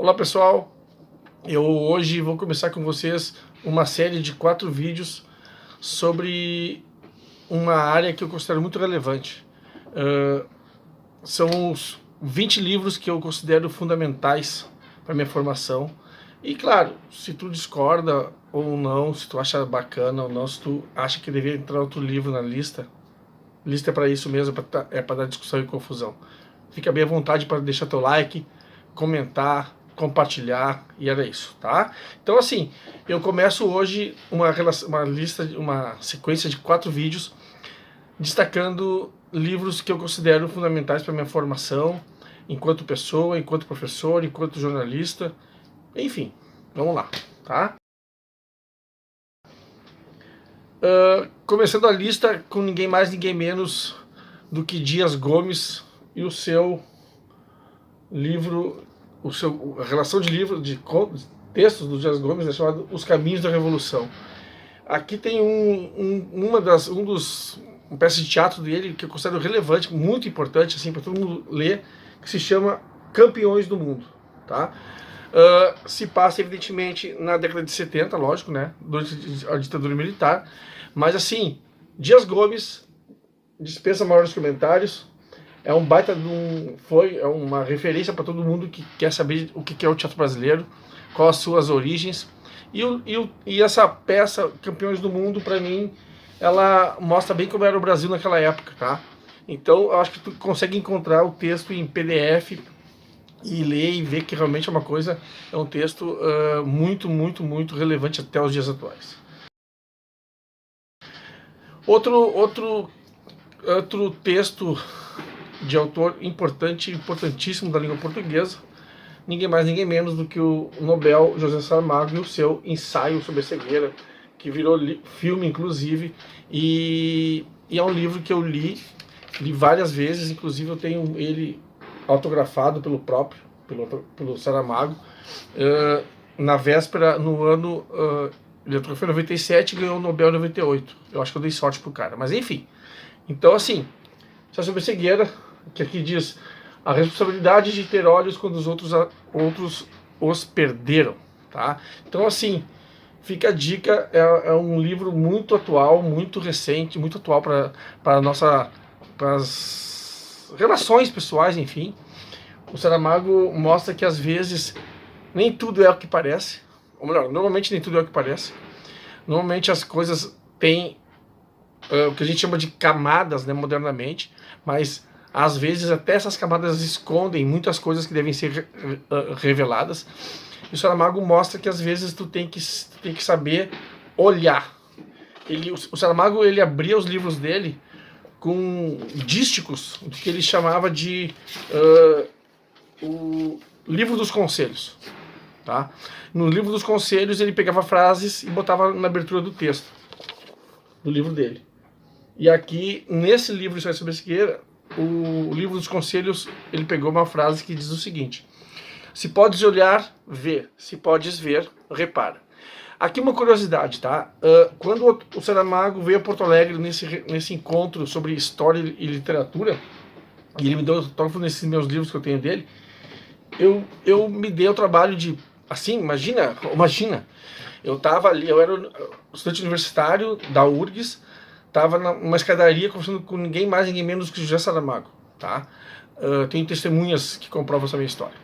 Olá pessoal, eu hoje vou começar com vocês uma série de 4 vídeos sobre uma área que eu considero muito relevante. São os 20 livros que eu considero fundamentais para minha formação. E claro, se tu discorda ou não, se tu acha bacana ou não, se tu acha que deveria entrar outro livro na lista é para isso mesmo, é para dar discussão e confusão. Fica bem à vontade para deixar teu like, comentar, compartilhar, e era isso, tá? Então assim, eu começo hoje uma sequência de 4 vídeos destacando livros que eu considero fundamentais para minha formação enquanto pessoa, enquanto professor, enquanto jornalista, enfim, vamos lá, tá? Começando a lista com ninguém mais, ninguém menos do que Dias Gomes e o seu livro, a relação de livro, de textos do Dias Gomes é chamado Os Caminhos da Revolução. Aqui tem uma peça de teatro dele que eu considero relevante, muito importante assim para todo mundo ler, que se chama Campeões do Mundo, tá? Se passa evidentemente na década de 70, lógico, né, durante a ditadura militar, mas assim, Dias Gomes dispensa maiores comentários. É um baita de é uma referência para todo mundo que quer saber o que é o teatro brasileiro, quais as suas origens. E essa peça, Campeões do Mundo, para mim, ela mostra bem como era o Brasil naquela época, tá? Então, eu acho que tu consegue encontrar o texto em PDF e ler e ver que realmente é um texto muito, muito, muito relevante até os dias atuais. Outro texto de autor importantíssimo da língua portuguesa, ninguém mais, ninguém menos do que o Nobel José Saramago e o seu Ensaio sobre a Cegueira, que virou filme, inclusive, e é um livro que eu li várias vezes, inclusive eu tenho ele autografado pelo Saramago, na véspera, no ano, ele autografou em 97 e ganhou o Nobel em 98, eu acho que eu dei sorte pro cara, mas enfim, então assim, Ensaio sobre a Cegueira, que aqui diz a responsabilidade de ter olhos quando os outros os perderam, tá? Então assim, fica a dica, é um livro muito atual, muito recente, muito atual para as relações pessoais, enfim. O Saramago mostra que às vezes nem tudo é o que parece, ou melhor, normalmente nem tudo é o que parece. Normalmente as coisas têm o que a gente chama de camadas, né, modernamente, mas às vezes até essas camadas escondem muitas coisas que devem ser reveladas. E o Saramago mostra que às vezes tu tem que saber olhar. O Saramago, ele abria os livros dele com dísticos, que ele chamava de o livro dos conselhos, tá? No livro dos conselhos ele pegava frases e botava na abertura do texto do livro dele. E aqui, nesse livro Ensaio sobre a Cegueira, o livro dos conselhos, ele pegou uma frase que diz o seguinte: se podes olhar, vê. Se podes ver, repara. Aqui uma curiosidade, tá? Quando o Saramago veio a Porto Alegre nesse encontro sobre história e literatura, e ele me deu autógrafo nesses meus livros que eu tenho dele, eu me dei o trabalho de, assim, imagina, eu tava ali, eu era estudante universitário da URGS, tava numa escadaria conversando com ninguém mais, ninguém menos que José Saramago, tá? Tenho testemunhas que comprovam essa minha história.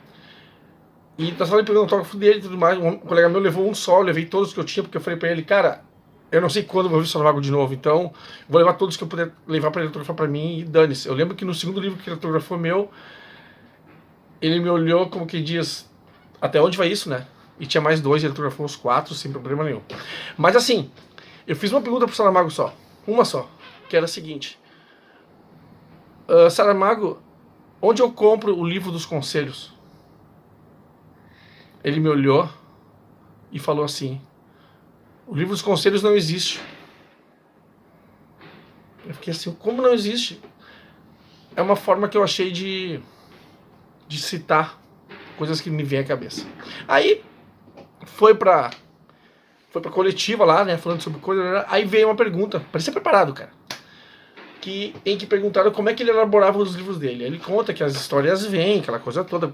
E nós falando pegando o autógrafo dele e tudo mais, um colega meu levou um só, eu levei todos que eu tinha, porque eu falei pra ele, cara, eu não sei quando eu vou ver o Saramago de novo, então vou levar todos que eu puder levar pra ele autografar pra mim e dane-se. Eu lembro que no segundo livro que ele autografou meu, ele me olhou como que diz, até onde vai isso, né? E tinha mais 2, ele autografou os 4 sem problema nenhum. Mas assim, eu fiz uma pergunta pro Saramago só, uma só, que era a seguinte: Saramago, onde eu compro o livro dos conselhos? Ele me olhou e falou assim: o livro dos conselhos não existe. Eu fiquei assim, como não existe? É uma forma que eu achei de citar coisas que me vêm à cabeça. Aí foi pra coletiva lá, né, falando sobre coisa, aí veio uma pergunta, parecia preparado, cara, em que perguntaram como é que ele elaborava os livros dele. Ele conta que as histórias vêm, aquela coisa toda,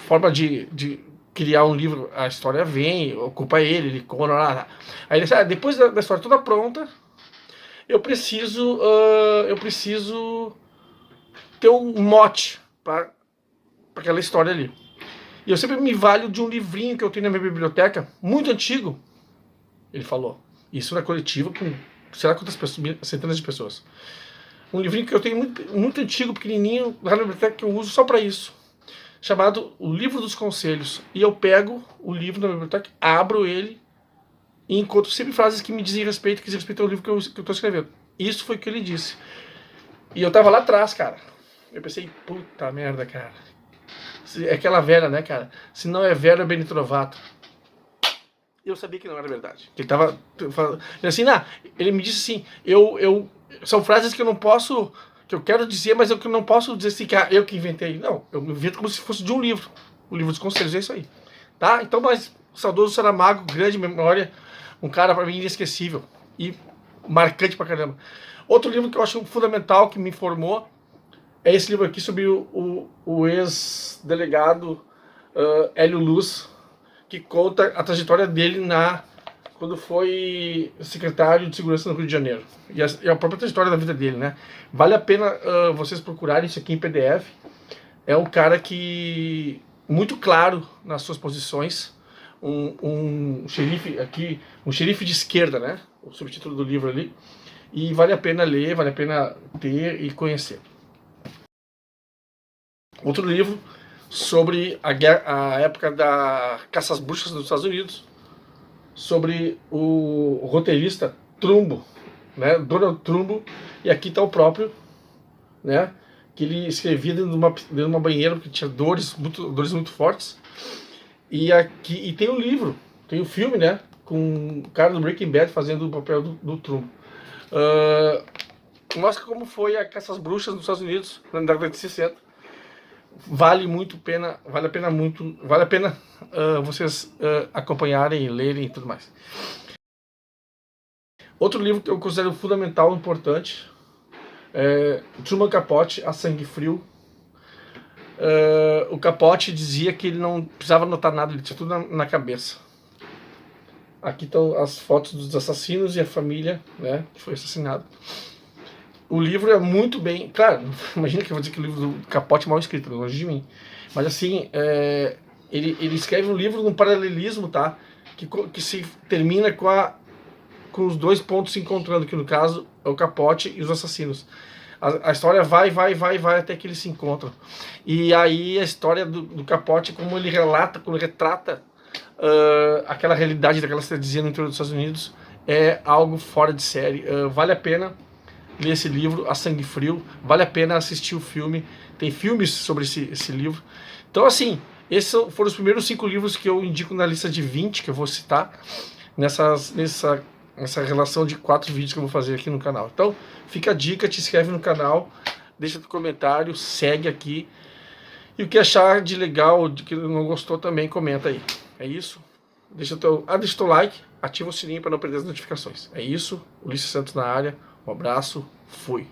forma de criar um livro, a história vem, ocupa ele conta lá. Aí ele disse, depois da história toda pronta, eu preciso ter um mote para aquela história ali. E eu sempre me valho de um livrinho que eu tenho na minha biblioteca, muito antigo, ele falou. Isso na coletiva com sei lá quantas pessoas, centenas de pessoas. Um livrinho que eu tenho muito antigo, pequenininho, lá na biblioteca, que eu uso só para isso, chamado O Livro dos Conselhos. E eu pego o livro na biblioteca, abro ele e encontro sempre frases que me dizem respeito, que dizem respeito ao livro que eu estou escrevendo. Isso foi o que ele disse. E eu tava lá atrás, cara. Eu pensei, puta merda, cara. É aquela velha, né, cara? Se não é velho, é Benito Trovato. Eu sabia que não era verdade. Ele tava falando assim, ele me disse assim, são frases que eu não posso, que eu quero dizer, mas eu não posso dizer assim, que eu que inventei. Não, eu me invento como se fosse de um livro. O Livro dos Conselhos, é isso aí. Tá? Então, mas saudoso Saramago, grande memória, um cara pra mim inesquecível e marcante pra caramba. Outro livro que eu acho fundamental, que me formou, é esse livro aqui sobre o ex-delegado Hélio Luz, que conta a trajetória dele quando foi secretário de segurança no Rio de Janeiro. E a própria trajetória da vida dele, né? Vale a pena vocês procurarem isso aqui em PDF. É um cara que, muito claro nas suas posições, um xerife aqui, um xerife de esquerda, né? O subtítulo do livro ali. E vale a pena ler, vale a pena ter e conhecer. Outro livro sobre a época da caça às bruxas dos Estados Unidos, sobre o roteirista Trumbo, né, Donald Trumbo, e aqui está o próprio, né, que ele escrevia dentro de uma banheira porque tinha dores muito fortes, e tem um livro, tem um filme, né, com o cara do Breaking Bad fazendo o papel do Trumbo. Mostra como foi a caça às bruxas nos Estados Unidos na década de 60. Vale a pena vocês acompanharem, lerem e tudo mais. Outro livro que eu considero fundamental, importante, é Truman Capote, A Sangue Frio. O Capote dizia que ele não precisava anotar nada, ele tinha tudo na cabeça. Aqui estão as fotos dos assassinos e a família, né, que foi assassinada. O livro é muito bem... Claro, imagina que eu vou dizer que o livro do Capote é mal escrito, longe de mim. Mas assim, ele escreve um livro num paralelismo, tá? Que se termina com os dois pontos se encontrando, que no caso é o Capote e os assassinos. A história vai até que eles se encontram. E aí a história do Capote, como ele retrata aquela realidade daquela cidadezinha no interior dos Estados Unidos, é algo fora de série. Vale a pena ler esse livro, A Sangue Frio, vale a pena assistir o filme, tem filmes sobre esse livro. Então assim, esses foram os primeiros 5 livros que eu indico na lista de 20 que eu vou citar nessa relação de 4 vídeos que eu vou fazer aqui no canal. Então fica a dica, te inscreve no canal, deixa teu comentário, segue aqui, e o que achar de legal, de que não gostou também, comenta aí. É isso, deixa teu like, ativa o sininho para não perder as notificações. É isso, Ulisses Santos na área. Um abraço, fui.